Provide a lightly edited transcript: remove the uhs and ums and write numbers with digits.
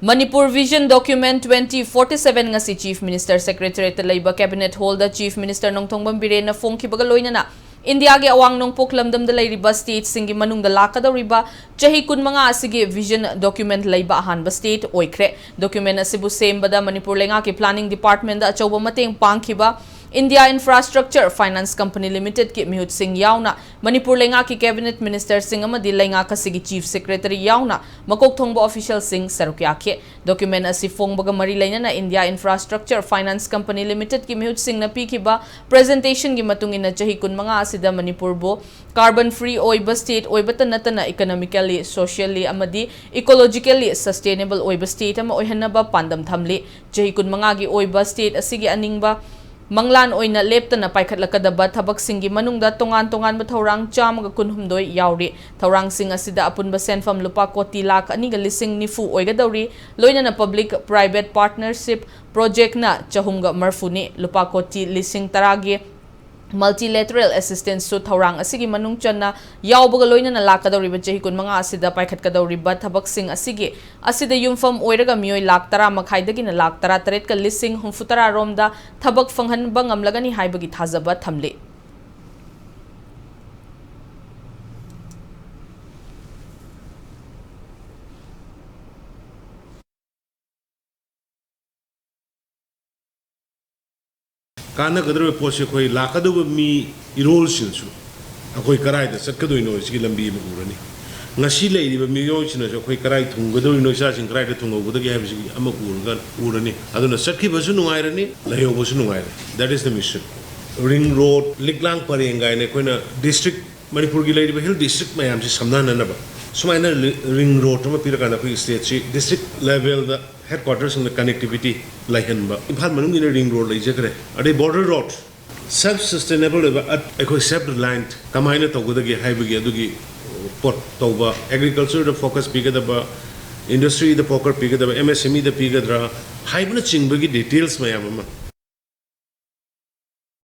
Manipur Vision Document 2047 ngasi Chief Minister Secretary Talaiba Cabinet Holder Chief Minister Nongthongbam Birena Fongkibaga loinana India ge awang nongpok lamdam da lairiba state singi manungda lakadoriba chahi kunmanga asige vision document laiba ahanba state oikre document asibu sembada Manipur lenga ke planning department da achauba mateng pangkhiba India Infrastructure Finance Company Limited ki mihut sing yauna Manipur lenga ki cabinet minister sing amadi lenga ka sigi chief secretary yauna makok thongba official sing sarukya ke document asi phongbaga mari laina na India Infrastructure Finance Company Limited ki mihut sing na pikhiba presentation gi matungin na chahi kun manga asida Manipur bo carbon free oiba state oibata natana economically socially amadi ecologically sustainable oiba state ama oihanaba pandam thamli chahi kun manga gi oiba state asigi aningba Manglan oina leptana paikhatlakadaba thabak singi manungda tongan thorang chamaga kunhumdoi yauri thorang sing asida apunba senfam lupa koti lakh aniga lising nifu oigadawri loinana public private partnership project na chahumga marfuni lupa koti lising taragi multilateral assistance su thorang asigi manung channa yawbaga loinana lakadawri chahi kun manga asida paikhatkadawri thabak sing asigi asida yumfam oiraga mioi lakh tara makhaidagina lakh tara taret ka lising humfutara romda thabak fanghan bangamlagani haibagi thajaba thamle Kana kadar poche koi lakadu mi irol silsu akoi karai da sakadu ino sigi lambi magurani ngasi lei di mi yo china so koi karai thungadu ino sa sing karai da thungo gudu gi habisi ama kurgan urani aduna sakhi basu nuairani layo basu nuaira that is the mission ring road liklang parengai ne koina district Manipur gi lei di hill district mayam si samna na ba sumaina ring road ma pirakana koi state si district level da headquarters in the connectivity like in Impal Manung in a ring road like Jacre, at a border road. Self sustainable at a self reliant, Kamina Togudagi, Haibugi, Port Toba, agriculture, the focus bigger the industry, the poker bigger the MSME, the bigger, hybrid chingbugi details, my